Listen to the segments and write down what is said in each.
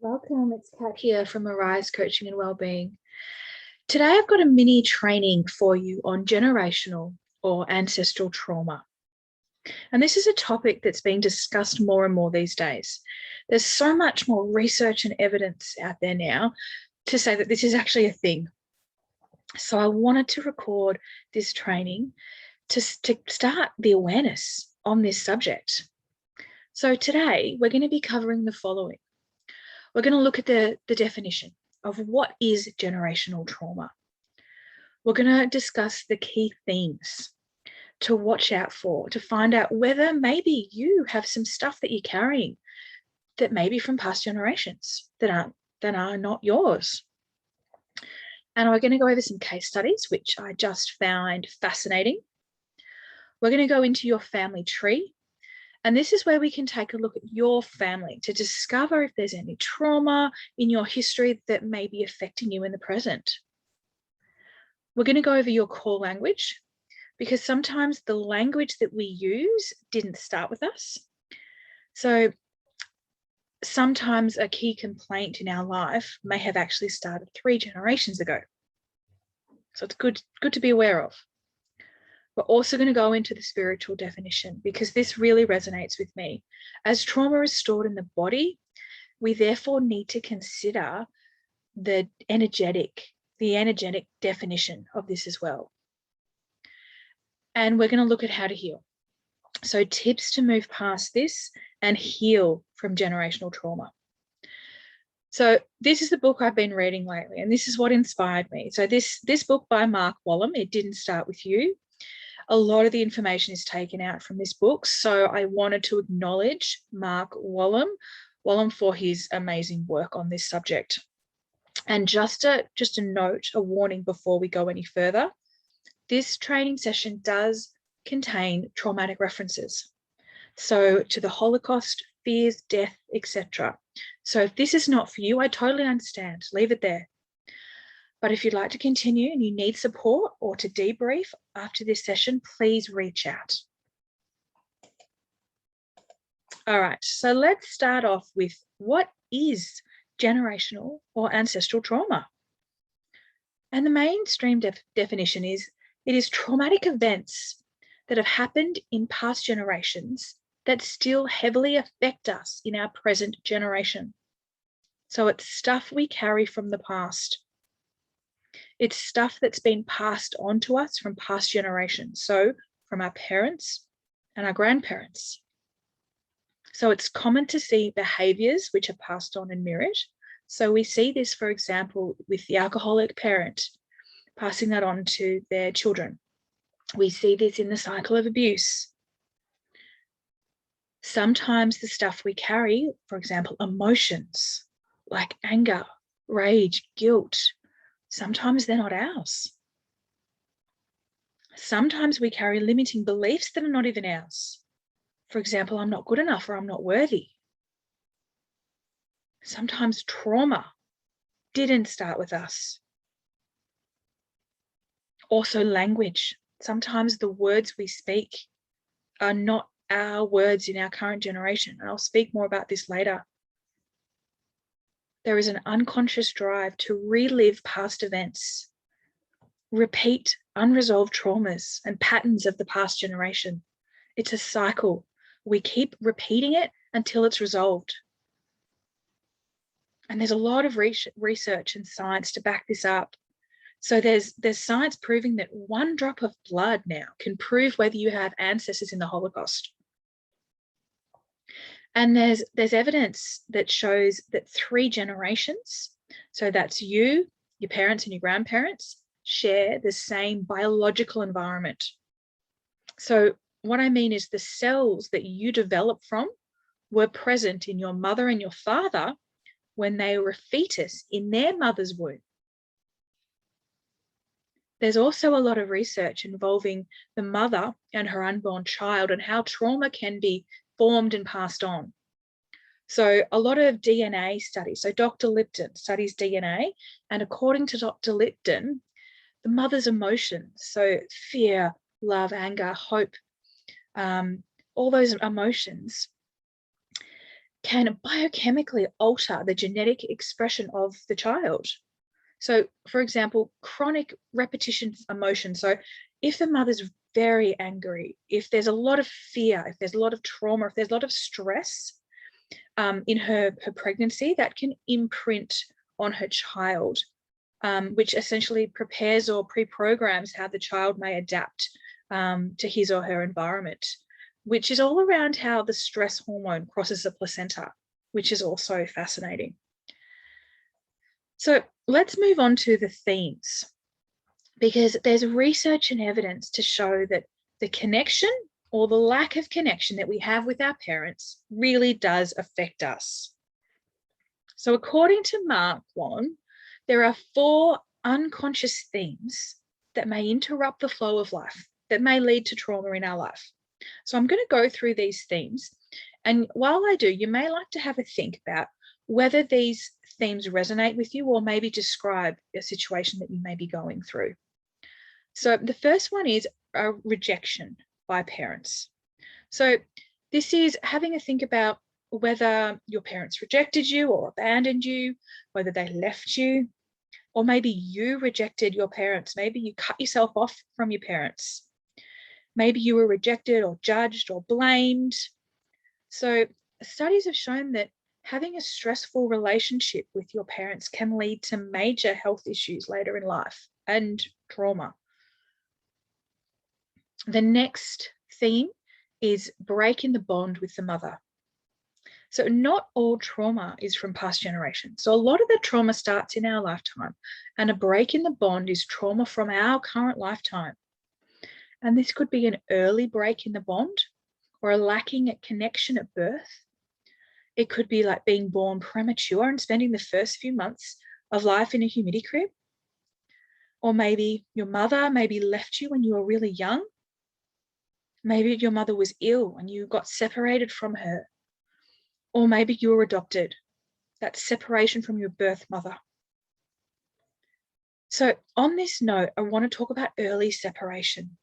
Welcome, it's Kat here from Arise Coaching and Wellbeing. Today I've got a mini training for you on generational or ancestral trauma. And this is a topic that's being discussed more and more these days. There's so much more research and evidence out there now to say that this is actually a thing. So I wanted to record this training to start the awareness on this subject. So today we're going to be covering the following. We're going to look at the definition of what is generational trauma. We're going to discuss the key themes to watch out for, to find out whether maybe you have some stuff that you're carrying that may be from past generations that are not yours. And we're going to go over some case studies, which I just found fascinating. We're going to go into your family tree. And this is where we can take a look at your family to discover if there's any trauma in your history that may be affecting you in the present. We're going to go over your core language, because sometimes the language that we use didn't start with us. So sometimes a key complaint in our life may have actually started 3 generations ago. So it's good to be aware of. We're also going to go into the spiritual definition, because this really resonates with me. As trauma is stored in the body, we therefore need to consider the energetic definition of this as well. And we're going to look at how to heal. So tips to move past this and heal from generational trauma. So this is the book I've been reading lately, and this is what inspired me. So this book by Mark Wallam, It Didn't Start With You. A lot of the information is taken out from this book. So I wanted to acknowledge Mark Wallam for his amazing work on this subject. And just a note, a warning before we go any further, this training session does contain traumatic references. So to the Holocaust, fears, death, etc. So if this is not for you, I totally understand. Leave it there. But if you'd like to continue and you need support or to debrief after this session, please reach out. All right, so let's start off with what is generational or ancestral trauma? And the mainstream definition is it is traumatic events that have happened in past generations that still heavily affect us in our present generation. So it's stuff we carry from the past. It's stuff that's been passed on to us from past generations, so from our parents and our grandparents. So it's common to see behaviours which are passed on and mirrored. So we see this, for example, with the alcoholic parent passing that on to their children. We see this in the cycle of abuse. Sometimes the stuff we carry, for example, emotions like anger, rage, guilt, sometimes they're not ours. Sometimes we carry limiting beliefs that are not even ours. For example, I'm not good enough or I'm not worthy. Sometimes trauma didn't start with us. Also language. Sometimes the words we speak are not our words in our current generation. And I'll speak more about this later. There is an unconscious drive to relive past events, repeat unresolved traumas and patterns of the past generation. It's a cycle. We keep repeating it until it's resolved. And there's a lot of research and science to back this up. So there's science proving that 1 drop of blood now can prove whether you have ancestors in the Holocaust. And there's evidence that shows that 3 generations, so that's you, your parents and your grandparents, share the same biological environment. So what I mean is the cells that you develop from were present in your mother and your father when they were a fetus in their mother's womb. There's also a lot of research involving the mother and her unborn child and how trauma can be formed and passed on. So a lot of DNA studies. So Dr. Lipton studies DNA, and according to Dr. Lipton, the mother's emotions, so fear, love, anger, hope, all those emotions can biochemically alter the genetic expression of the child. So, for example, chronic repetition emotion. So if the mother's very angry, if there's a lot of fear, if there's a lot of trauma, if there's a lot of stress in her pregnancy, that can imprint on her child, which essentially prepares or pre-programs how the child may adapt to his or her environment, which is all around how the stress hormone crosses the placenta, which is also fascinating. So let's move on to the themes, because there's research and evidence to show that the connection or the lack of connection that we have with our parents really does affect us. So according to Mark Wong, there are 4 unconscious themes that may interrupt the flow of life, that may lead to trauma in our life. So I'm going to go through these themes. And while I do, you may like to have a think about whether these themes resonate with you or maybe describe a situation that you may be going through. So the first one is a rejection by parents. So this is having a think about whether your parents rejected you or abandoned you, whether they left you, or maybe you rejected your parents. Maybe you cut yourself off from your parents. Maybe you were rejected or judged or blamed. So studies have shown that having a stressful relationship with your parents can lead to major health issues later in life and trauma. The next theme is breaking the bond with the mother. So not all trauma is from past generations. So a lot of the trauma starts in our lifetime, and a break in the bond is trauma from our current lifetime. And this could be an early break in the bond or a lacking connection at birth. It could be like being born premature and spending the first few months of life in a humidity crib. Or maybe your mother maybe left you when you were really young. Maybe your mother was ill and you got separated from her. Or maybe you were adopted. That separation from your birth mother. So on this note, I want to talk about early separation,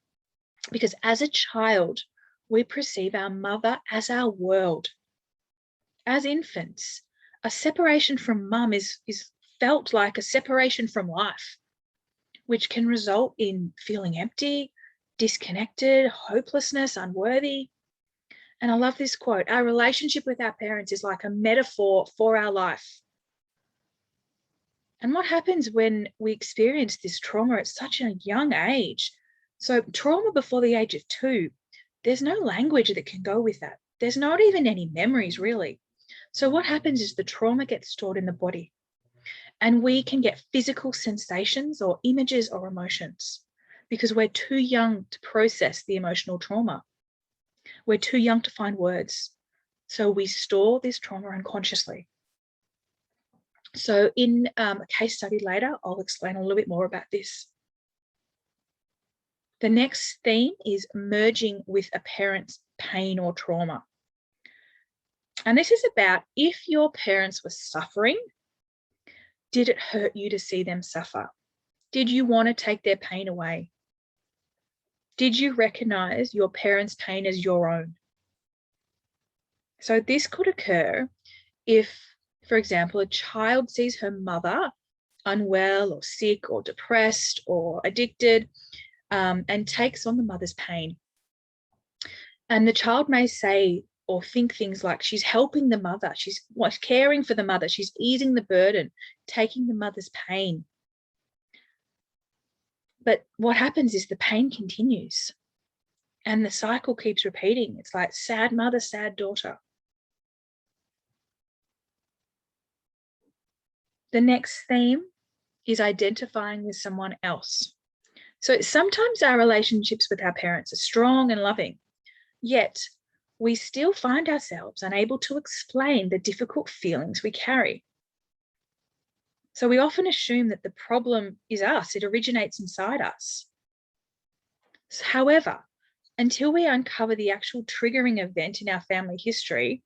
because as a child, we perceive our mother as our world. As infants, a separation from mum is felt like a separation from life, which can result in feeling empty, disconnected, hopelessness, unworthy. And I love this quote: our relationship with our parents is like a metaphor for our life. And what happens when we experience this trauma at such a young age? So trauma before the age of 2, there's no language that can go with that. There's not even any memories, really. So what happens is the trauma gets stored in the body, and we can get physical sensations or images or emotions because we're too young to process the emotional trauma. We're too young to find words. So we store this trauma unconsciously. So in a case study later, I'll explain a little bit more about this. The next theme is merging with a parent's pain or trauma. And this is about if your parents were suffering, did it hurt you to see them suffer? Did you want to take their pain away? Did you recognize your parents' pain as your own? So this could occur if, for example, a child sees her mother unwell or sick or depressed or addicted, and takes on the mother's pain. And the child may say or think things like she's helping the mother, she's caring for the mother, she's easing the burden, taking the mother's pain. But what happens is the pain continues and the cycle keeps repeating. It's like sad mother, sad daughter. The next theme is identifying with someone else. So sometimes our relationships with our parents are strong and loving, yet we still find ourselves unable to explain the difficult feelings we carry. So we often assume that the problem is us, it originates inside us. However, until we uncover the actual triggering event in our family history,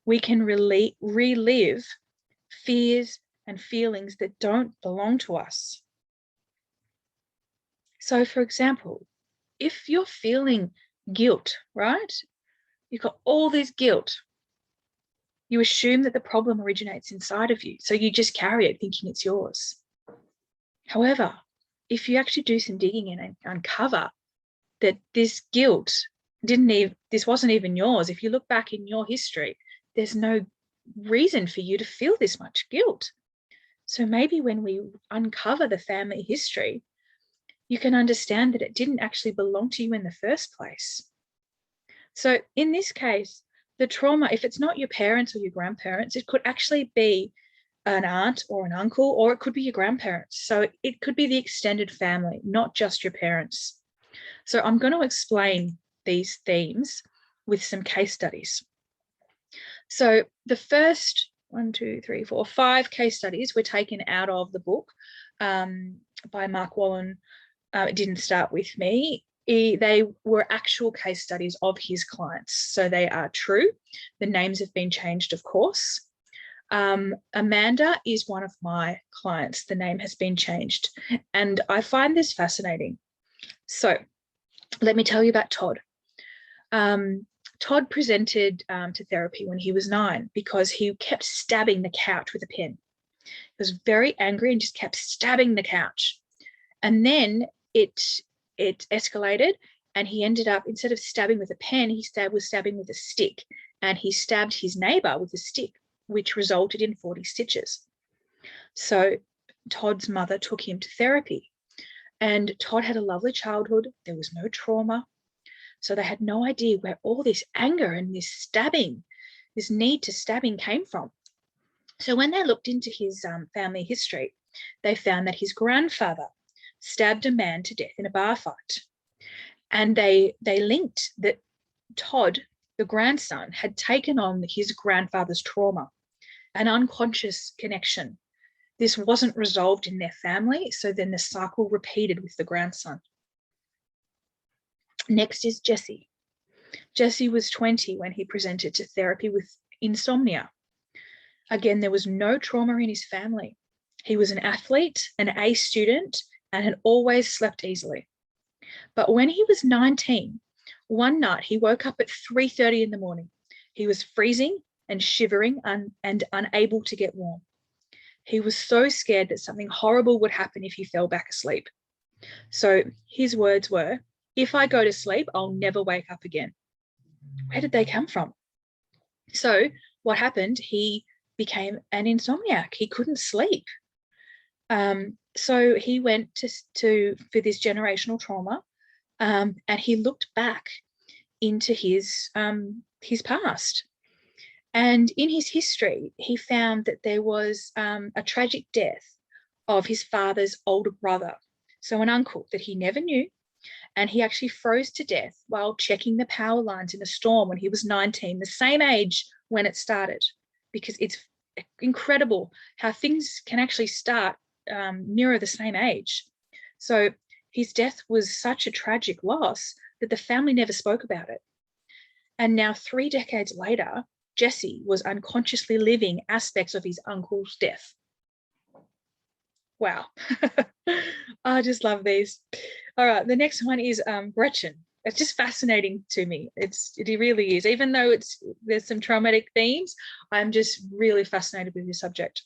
we can relive fears and feelings that don't belong to us. So, for example, if you're feeling guilt, right? You've got all this guilt. You assume that the problem originates inside of you, so you just carry it thinking it's yours. However, if you actually do some digging in and uncover that this guilt this wasn't even yours, if you look back in your history, there's no reason for you to feel this much guilt. So maybe when we uncover the family history, you can understand that it didn't actually belong to you in the first place. So in this case, the trauma, if it's not your parents or your grandparents, it could actually be an aunt or an uncle, or it could be your grandparents. So it could be the extended family, not just your parents. So I'm going to explain these themes with some case studies. So the first 5 case studies were taken out of the book by Mark Wallen. It didn't start with me. They were actual case studies of his clients. So they are true. The names have been changed, of course. Amanda is one of my clients. The name has been changed. And I find this fascinating. So let me tell you about Todd. Todd presented to therapy when he was 9 because he kept stabbing the couch with a pen. He was very angry and just kept stabbing the couch. And then it escalated, and he ended up, instead of stabbing with a pen, he was stabbing with a stick, and he stabbed his neighbor with a stick, which resulted in 40 stitches. So Todd's mother took him to therapy, and Todd had a lovely childhood. There was no trauma. So they had no idea where all this anger and this stabbing, this need to stabbing came from. So when they looked into his family history, they found that his grandfather stabbed a man to death in a bar fight. And they linked that Todd, the grandson, had taken on his grandfather's trauma, an unconscious connection. This wasn't resolved in their family, so then the cycle repeated with the grandson. Next is Jesse. Jesse was 20 when he presented to therapy with insomnia. Again, there was no trauma in his family. He was an athlete, an A student, and had always slept easily. But when he was 19, one night he woke up at 3:30 in the morning. He was freezing and shivering and unable to get warm. He was so scared that something horrible would happen if he fell back asleep. So his words were, "If I go to sleep, I'll never wake up again." Where did they come from? So what happened? He became an insomniac. He couldn't sleep. So he went for this generational trauma, and he looked back into his past. And in his history, he found that there was a tragic death of his father's older brother, so an uncle that he never knew, and he actually froze to death while checking the power lines in a storm when he was 19, the same age when it started, because it's incredible how things can actually start nearer the same age. So his death was such a tragic loss that the family never spoke about it. And now 3 decades later, Jesse was unconsciously living aspects of his uncle's death. Wow. I just love these. All right, the next one is Gretchen. It's just fascinating to me. It really is. Even though there's some traumatic themes, I'm just really fascinated with this subject.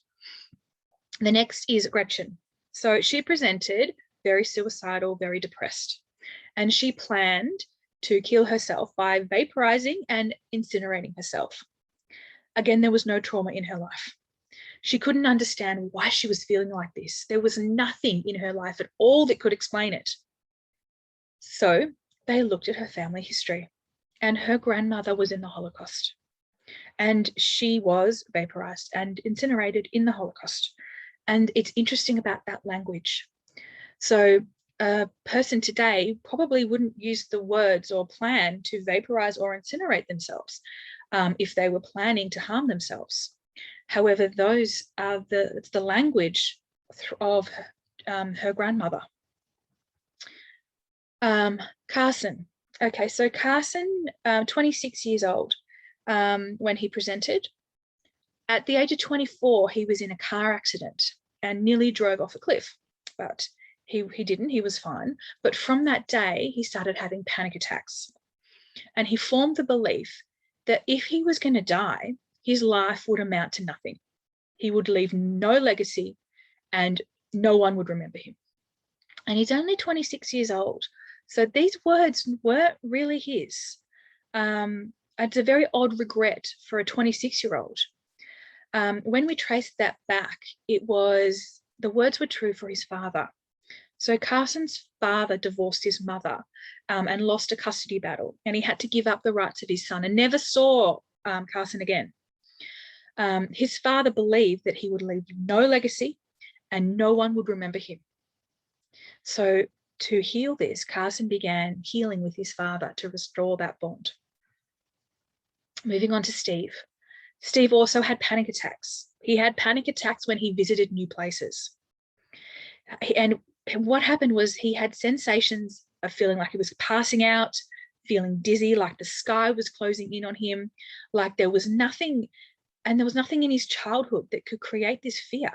The next is Gretchen. So she presented very suicidal, very depressed, and she planned to kill herself by vaporizing and incinerating herself. Again, there was no trauma in her life. She couldn't understand why she was feeling like this. There was nothing in her life at all that could explain it. So they looked at her family history, and her grandmother was in the Holocaust, and she was vaporized and incinerated in the Holocaust. And it's interesting about that language. So a person today probably wouldn't use the words or plan to vaporize or incinerate themselves if they were planning to harm themselves. However, those are the language of her grandmother. Carson. Okay, so Carson, 26 years old when he presented. At the age of 24, he was in a car accident and nearly drove off a cliff, but he didn't, he was fine. But from that day, he started having panic attacks. And he formed the belief that if he was going to die, his life would amount to nothing. He would leave no legacy and no one would remember him. And he's only 26 years old. So these words weren't really his. It's a very odd regret for a 26-year-old. When we traced that back, the words were true for his father. So Carson's father divorced his mother and lost a custody battle, and he had to give up the rights of his son and never saw Carson again. His father believed that he would leave no legacy and no one would remember him. So to heal this, Carson began healing with his father to restore that bond. Moving on to Steve. Steve also had panic attacks. He had panic attacks when he visited new places. And what happened was he had sensations of feeling like he was passing out, feeling dizzy, like the sky was closing in on him, like there was nothing in his childhood that could create this fear.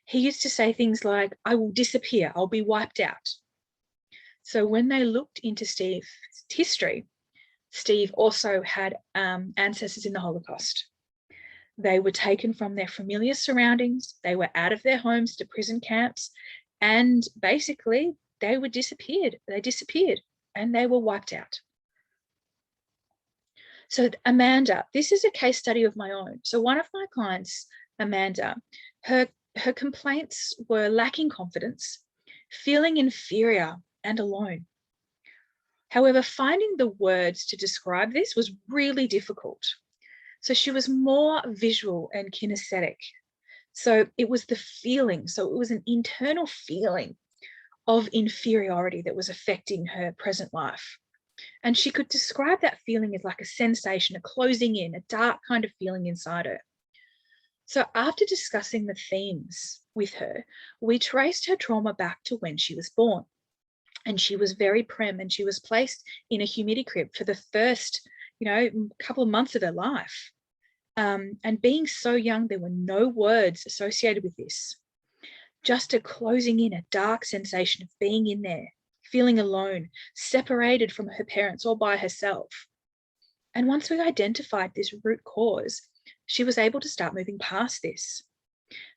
He used to say things like, I will disappear, I'll be wiped out. So when they looked into Steve's history, Steve also had ancestors in the Holocaust. They were taken from their familiar surroundings. They were out of their homes to prison camps. And basically, they disappeared. They disappeared and they were wiped out. So Amanda, this is a case study of my own. So one of my clients, Amanda, her complaints were lacking confidence, feeling inferior and alone. However, finding the words to describe this was really difficult. So she was more visual and kinesthetic. So it was the feeling. So it was an internal feeling of inferiority that was affecting her present life. And she could describe that feeling as like a sensation, a closing in, a dark kind of feeling inside her. So after discussing the themes with her, we traced her trauma back to when she was born. And she was very prim and she was placed in a humidity crib for the first, couple of months of her life. And being so young, there were no words associated with this. Just a closing in, a dark sensation of being in there, feeling alone, separated from her parents or by herself. And once we identified this root cause, she was able to start moving past this.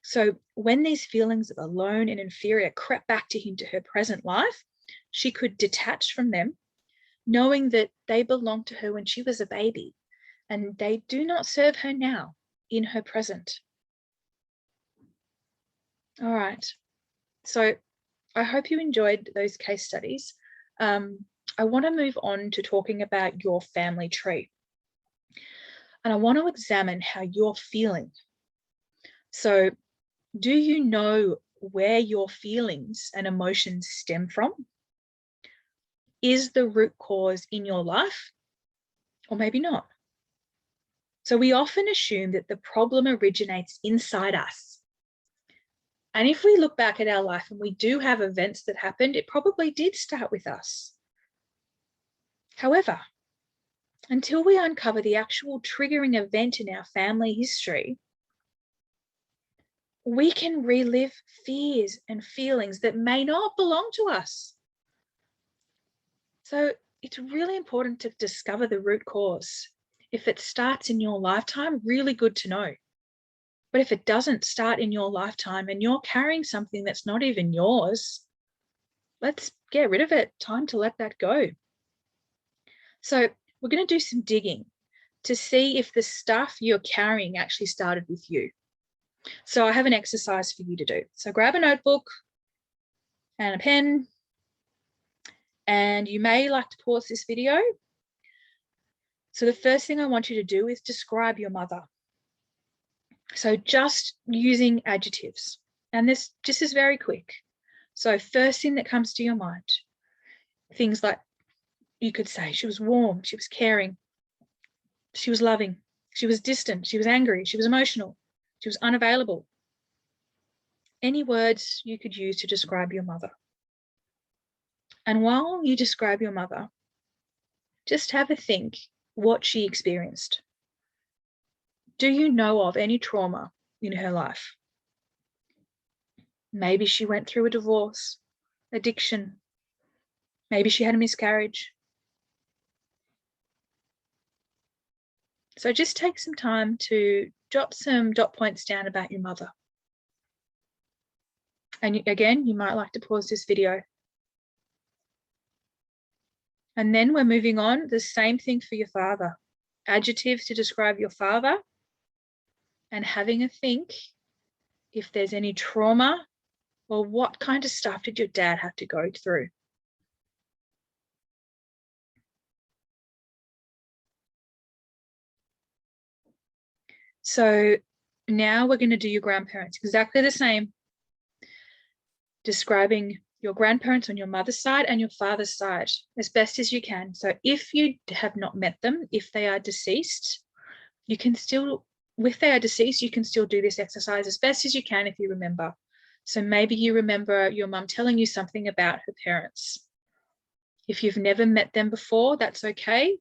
So when these feelings of alone and inferior crept back into her present life, she could detach from them, knowing that they belonged to her when she was a baby, and they do not serve her now in her present. All right. So I hope you enjoyed those case studies. I want to move on to talking about your family tree. And I want to examine how you're feeling. So do you know where your feelings and emotions stem from? Is the root cause in your life? Or maybe not. So we often assume that the problem originates inside us. And if we look back at our life and we do have events that happened, it probably did start with us. However, until we uncover the actual triggering event in our family history, we can relive fears and feelings that may not belong to us. So it's really important to discover the root cause. If it starts in your lifetime, really good to know. But if it doesn't start in your lifetime and you're carrying something that's not even yours, let's get rid of it. Time to let that go. So we're going to do some digging to see if the stuff you're carrying actually started with you. So I have an exercise for you to do. So grab a notebook and a pen, and you may like to pause this video. So the first thing I want you to do is describe your mother. So just using adjectives, and this just is very quick. So first thing that comes to your mind, things like you could say she was warm, she was caring, she was loving, she was distant, she was angry, she was emotional, she was unavailable. Any words you could use to describe your mother. And while you describe your mother, just have a think what she experienced. Do you know of any trauma in her life? Maybe she went through a divorce, addiction. Maybe she had a miscarriage. So just take some time to jot some dot points down about your mother. And again, you might like to pause this video. And then we're moving on, the same thing for your father. Adjectives to describe your father, and having a think if there's any trauma or what kind of stuff did your dad have to go through. So now we're going to do your grandparents, exactly the same. Describing your grandparents on your mother's side and your father's side as best as you can. So if you have not met them, if they are deceased, you can still, if they are deceased, you can still do this exercise as best as you can if you remember. So maybe you remember your mum telling you something about her parents. If you've never met them before, that's okay.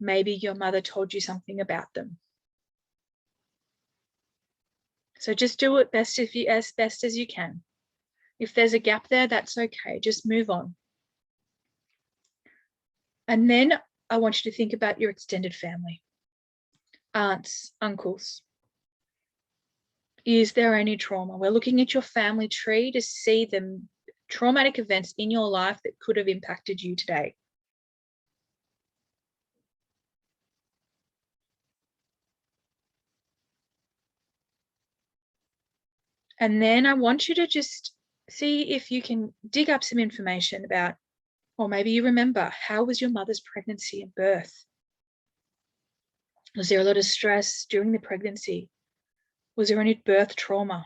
Maybe your mother told you something about them. So just do it as best as you can. If there's a gap there, that's okay. Just move on. And then I want you to think about your extended family. Aunts, uncles. Is there any trauma? We're looking at your family tree to see the traumatic events in your life that could have impacted you today. And then I want you to just see if you can dig up some information about, or maybe you remember, how was your mother's pregnancy and birth? Was there a lot of stress during the pregnancy? Was there any birth trauma?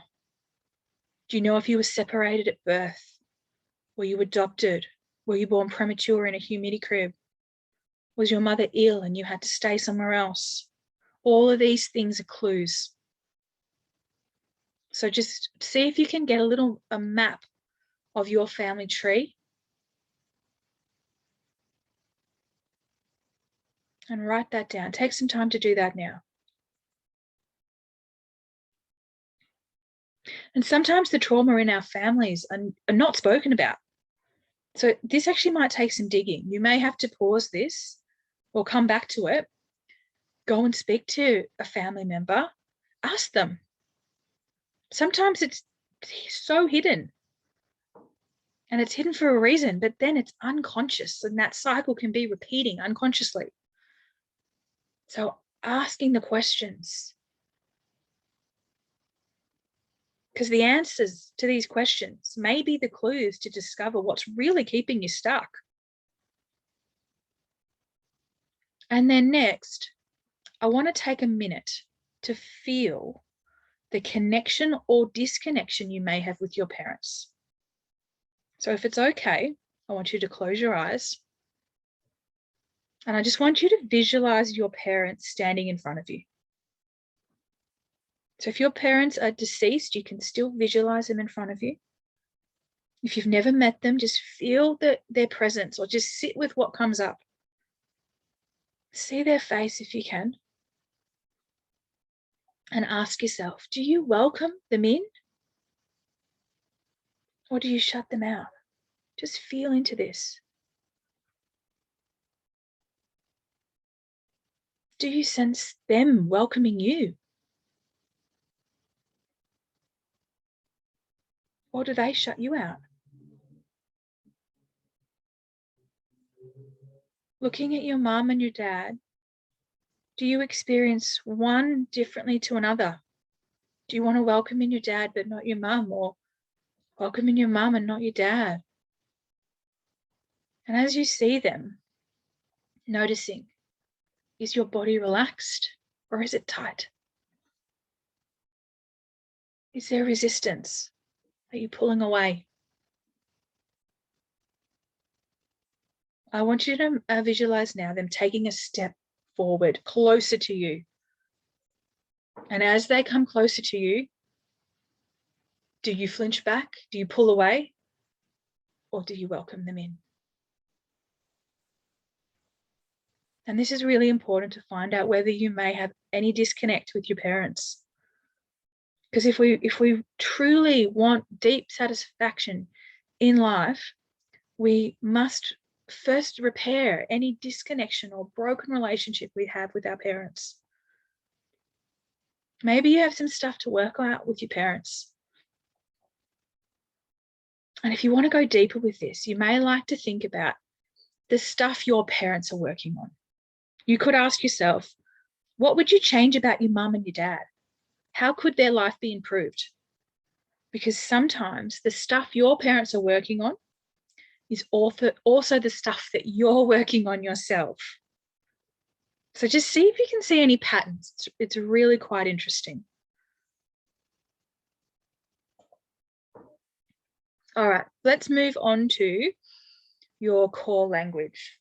Do you know if you were separated at birth? Were you adopted? Were you born premature in a humidity crib? Was your mother ill and you had to stay somewhere else? All of these things are clues. So just see if you can get a map of your family tree and write that down. Take some time to do that now. And sometimes the trauma in our families are not spoken about. So this actually might take some digging. You may have to pause this or come back to it. Go and speak to a family member. Ask them. Sometimes it's so hidden. And it's hidden for a reason, but then it's unconscious, and that cycle can be repeating unconsciously. So asking the questions, because the answers to these questions may be the clues to discover what's really keeping you stuck. And then next, I want to take a minute to feel the connection or disconnection you may have with your parents. So if it's okay, I want you to close your eyes. And I just want you to visualize your parents standing in front of you. So if your parents are deceased, you can still visualize them in front of you. If you've never met them, just feel their presence or just sit with what comes up. See their face if you can. And ask yourself, do you welcome them in? Or do you shut them out? Just feel into this. Do you sense them welcoming you? Or do they shut you out? Looking at your mum and your dad, do you experience one differently to another? Do you want to welcome in your dad but not your mum, or welcome in your mum and not your dad? And as you see them, noticing, is your body relaxed or is it tight? Is there resistance? Are you pulling away? I want you to visualize now them taking a step forward, closer to you. And as they come closer to you, do you flinch back? Do you pull away? Or do you welcome them in? And this is really important to find out whether you may have any disconnect with your parents. Because if we truly want deep satisfaction in life, we must first repair any disconnection or broken relationship we have with our parents. Maybe you have some stuff to work out with your parents. And if you want to go deeper with this, you may like to think about the stuff your parents are working on. You could ask yourself, what would you change about your mum and your dad? How could their life be improved? Because sometimes the stuff your parents are working on is also the stuff that you're working on yourself. So just see if you can see any patterns. It's really quite interesting. All right, let's move on to your core language.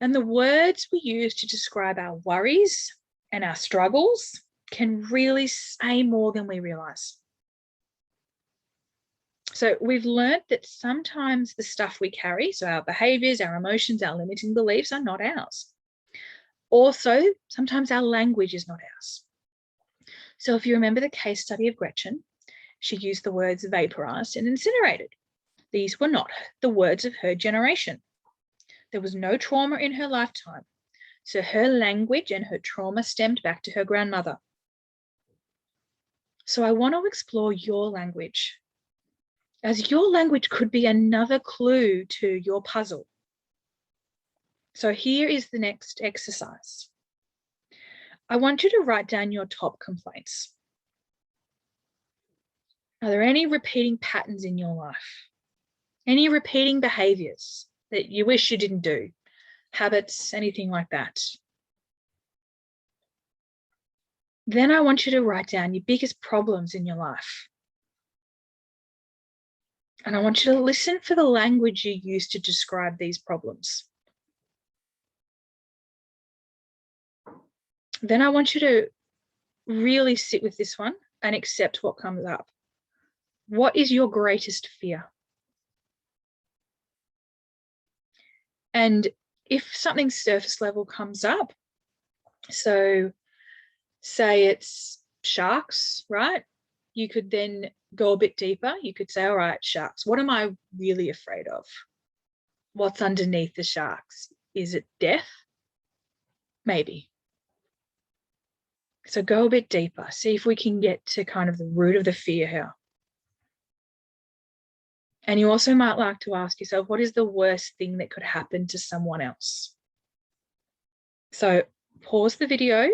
And the words we use to describe our worries and our struggles can really say more than we realize. So we've learned that sometimes the stuff we carry, so our behaviors, our emotions, our limiting beliefs, are not ours. Also, sometimes our language is not ours. So if you remember the case study of Gretchen, she used the words vaporized and incinerated. These were not the words of her generation. There was no trauma in her lifetime. So her language and her trauma stemmed back to her grandmother. So I want to explore your language, as your language could be another clue to your puzzle. So here is the next exercise. I want you to write down your top complaints. Are there any repeating patterns in your life? Any repeating behaviors that you wish you didn't do? Habits, anything like that? Then I want you to write down your biggest problems in your life. And I want you to listen for the language you use to describe these problems. Then I want you to really sit with this one and accept what comes up. What is your greatest fear? And if something surface level comes up, so say it's sharks, right? You could then go a bit deeper. You could say, all right, sharks, what am I really afraid of? What's underneath the sharks? Is it death? Maybe. So go a bit deeper. See if we can get to kind of the root of the fear here. And you also might like to ask yourself, what is the worst thing that could happen to someone else? So pause the video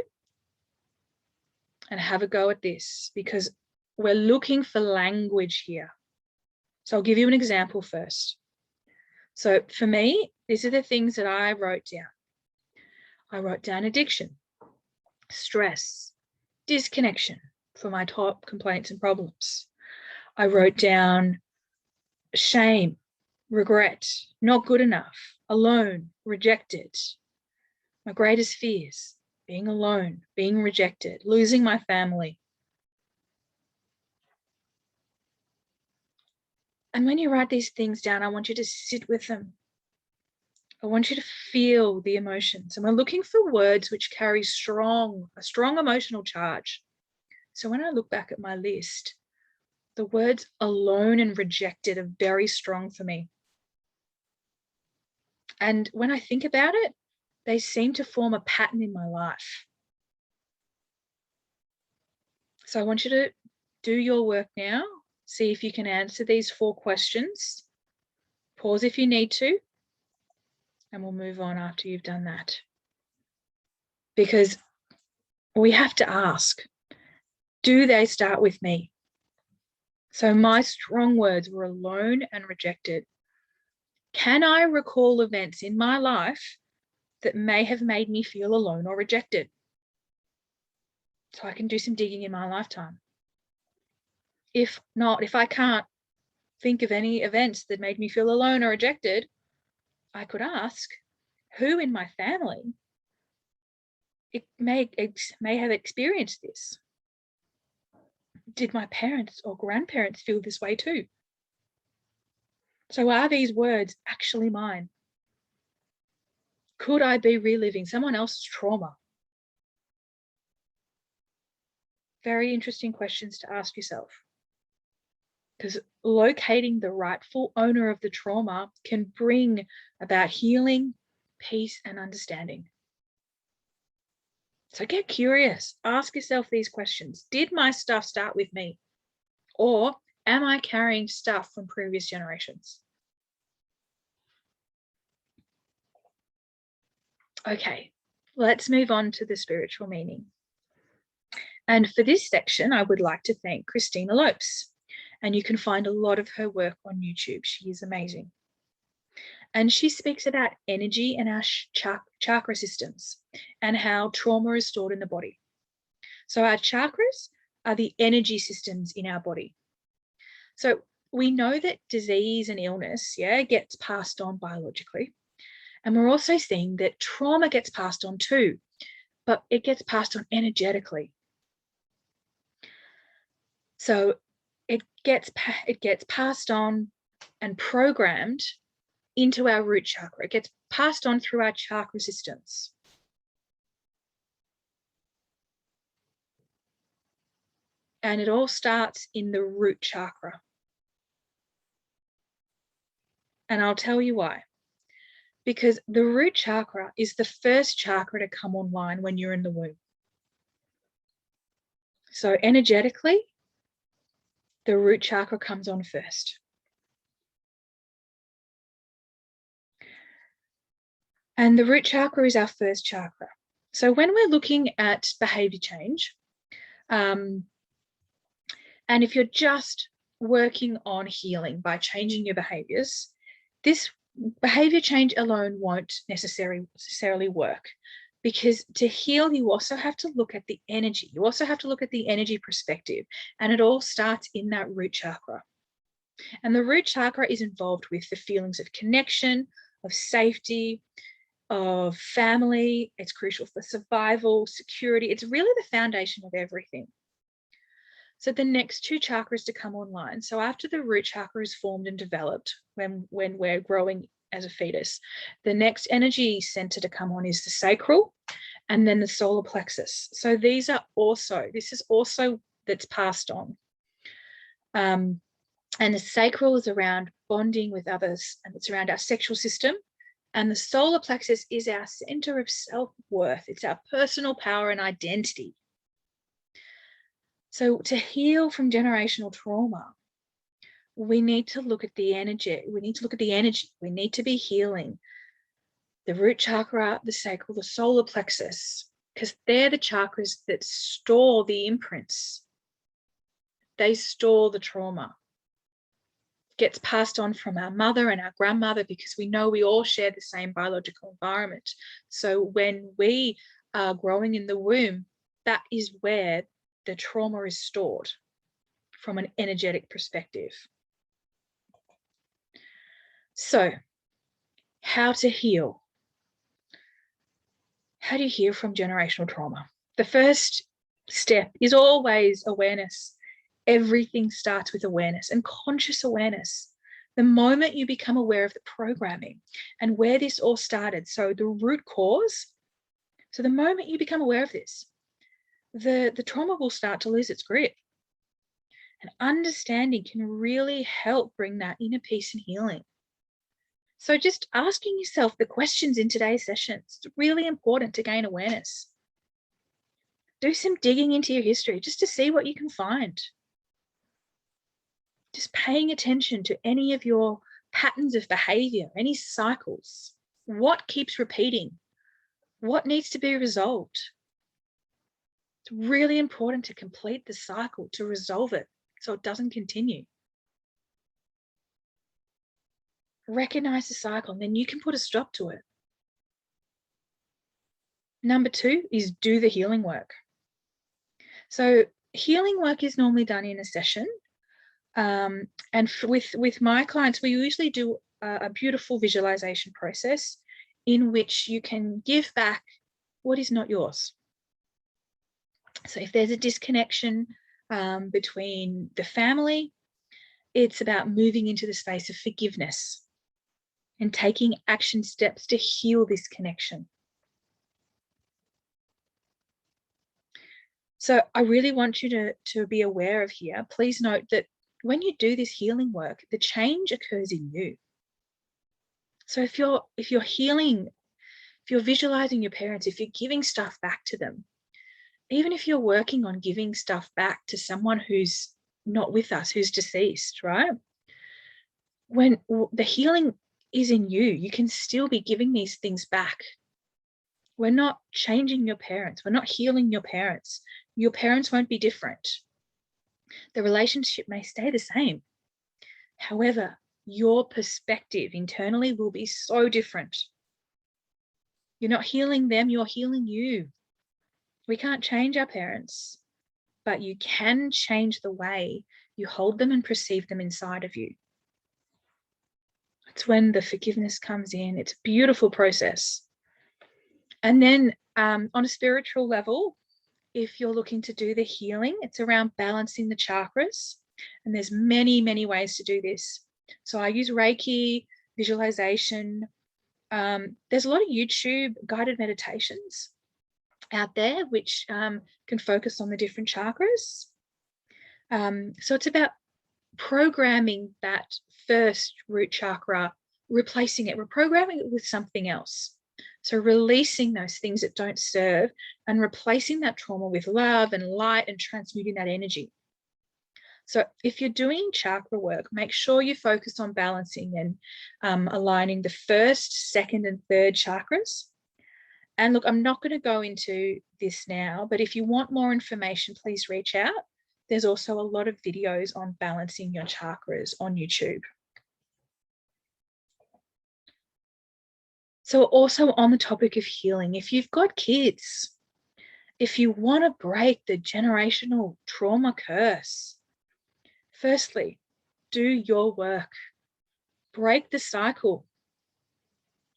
and have a go at this, because we're looking for language here. So I'll give you an example first. So for me, these are the things that I wrote down. I wrote down addiction, stress, disconnection for my top complaints and problems. I wrote down shame, regret, not good enough, alone, rejected. My greatest fears, being alone, being rejected, losing my family. And when you write these things down, I want you to sit with them. I want you to feel the emotions. And we're looking for words which carry a strong emotional charge. So when I look back at my list, the words alone and rejected are very strong for me. And when I think about it, they seem to form a pattern in my life. So I want you to do your work now. See if you can answer these 4 questions. Pause if you need to, and we'll move on after you've done that. Because we have to ask, do they start with me? So my strong words were alone and rejected. Can I recall events in my life that may have made me feel alone or rejected? So I can do some digging in my lifetime. If not, if I can't think of any events that made me feel alone or rejected, I could ask, who in my family may have experienced this? Did my parents or grandparents feel this way too? So are these words actually mine? Could I be reliving someone else's trauma? Very interesting questions to ask yourself, because locating the rightful owner of the trauma can bring about healing, peace, and understanding. So get curious. Ask yourself these questions. Did my stuff start with me? Or am I carrying stuff from previous generations? Okay, let's move on to the spiritual meaning. And for this section, I would like to thank Christina Lopes. And you can find a lot of her work on YouTube. She is amazing. And she speaks about energy and our chakra systems and how trauma is stored in the body. So our chakras are the energy systems in our body. So we know that disease and illness, gets passed on biologically. And we're also seeing that trauma gets passed on too, but it gets passed on energetically. So it gets passed on and programmed into our root chakra. It gets passed on through our chakra systems. And it all starts in the root chakra. And I'll tell you why. Because the root chakra is the first chakra to come online when you're in the womb. So energetically, the root chakra comes on first. And the root chakra is our first chakra. So when we're looking at behavior change, and if you're just working on healing by changing your behaviors, this behavior change alone won't necessarily work, because to heal, you also have to look at the energy. You also have to look at the energy perspective, and it all starts in that root chakra. And the root chakra is involved with the feelings of connection, of safety, of family. It's crucial for survival, security. It's really the foundation of everything. So the next two chakras to come online. So after the root chakra is formed and developed, when we're growing as a fetus, the next energy center to come on is the sacral, and then the solar plexus. So this is also that's passed on. And the sacral is around bonding with others, and it's around our sexual system. And the solar plexus is our center of self-worth. It's our personal power and identity. So to heal from generational trauma, we need to look at the energy. We need to be healing the root chakra, the sacral, the solar plexus, because they're the chakras that store the imprints. They store the trauma. It gets passed on from our mother and our grandmother, because we know we all share the same biological environment. So when we are growing in the womb, that is where the trauma is stored from an energetic perspective. So, how to heal? How do you heal from generational trauma? The first step is always awareness. Everything starts with awareness and conscious awareness. The moment you become aware of the programming and where this all started, so the root cause, so the moment you become aware of this, the trauma will start to lose its grip. And understanding can really help bring that inner peace and healing. So just asking yourself the questions in today's session, it's really important to gain awareness. Do some digging into your history just to see what you can find. Just paying attention to any of your patterns of behavior, any cycles. What keeps repeating? What needs to be resolved? It's really important to complete the cycle, to resolve it so it doesn't continue. Recognize the cycle, and then you can put a stop to it. Number 2 is do the healing work. So healing work is normally done in a session. And with my clients, we usually do a beautiful visualization process in which you can give back what is not yours. So if there's a disconnection between the family, it's about moving into the space of forgiveness and taking action steps to heal this connection. So I really want you to be aware of here. Please note that when you do this healing work, the change occurs in you. So if you're healing, if you're visualizing your parents, if you're giving stuff back to them, even if you're working on giving stuff back to someone who's not with us, who's deceased, right? When the healing is in you, you can still be giving these things back. We're not changing your parents. We're not healing your parents. Your parents won't be different. The relationship may stay the same. However, your perspective internally will be so different. You're not healing them, you're healing you. We can't change our parents, but you can change the way you hold them and perceive them inside of you. That's when the forgiveness comes in. It's a beautiful process. And then on a spiritual level, if you're looking to do the healing, it's around balancing the chakras. And there's many, many ways to do this. So I use Reiki, visualization. There's a lot of YouTube guided meditations out there, which can focus on the different chakras. So it's about programming that first root chakra, replacing it, reprogramming it with something else. So releasing those things that don't serve and replacing that trauma with love and light and transmuting that energy. So if you're doing chakra work, make sure you focus on balancing and aligning the first, second, and third chakras. And look, I'm not going to go into this now, but if you want more information, please reach out. There's also a lot of videos on balancing your chakras on YouTube. So also on the topic of healing, if you've got kids, if you want to break the generational trauma curse, firstly, do your work. Break the cycle.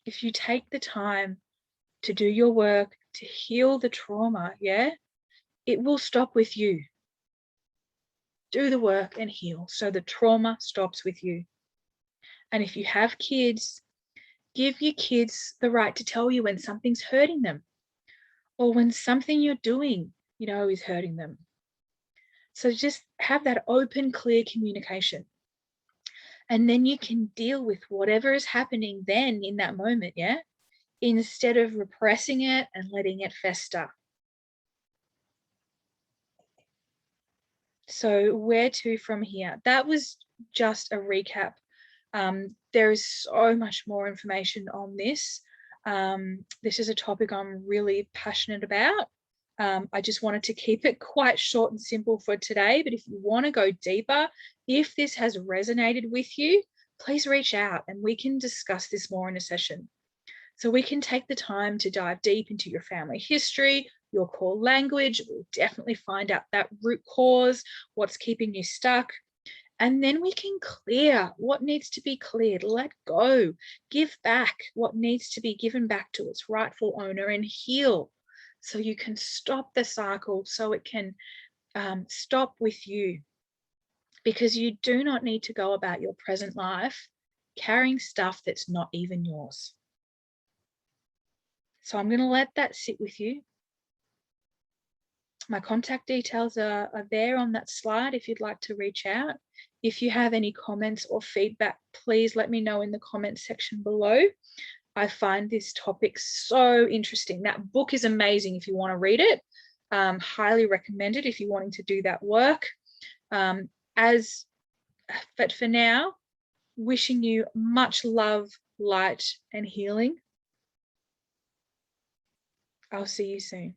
If you take the time to do your work, to heal the trauma, it will stop with you. Do the work and heal so the trauma stops with you. And if you have kids, give your kids the right to tell you when something's hurting them or when something you're doing, is hurting them. So just have that open, clear communication. And then you can deal with whatever is happening then in that moment, instead of repressing it and letting it fester. So where to from here? That was just a recap. There is so much more information on this. This is a topic I'm really passionate about. I just wanted to keep it quite short and simple for today, but if you want to go deeper, if this has resonated with you, please reach out and we can discuss this more in a session. So we can take the time to dive deep into your family history, your core language. We'll definitely find out that root cause, what's keeping you stuck. And then we can clear what needs to be cleared, let go, give back what needs to be given back to its rightful owner and heal so you can stop the cycle, so it can stop with you. Because you do not need to go about your present life carrying stuff that's not even yours. So I'm going to let that sit with you. My contact details are there on that slide if you'd like to reach out. If you have any comments or feedback, please let me know in the comments section below. I find this topic so interesting. That book is amazing if you want to read it. Highly recommend it if you're wanting to do that work. But for now, wishing you much love, light, and healing. I'll see you soon.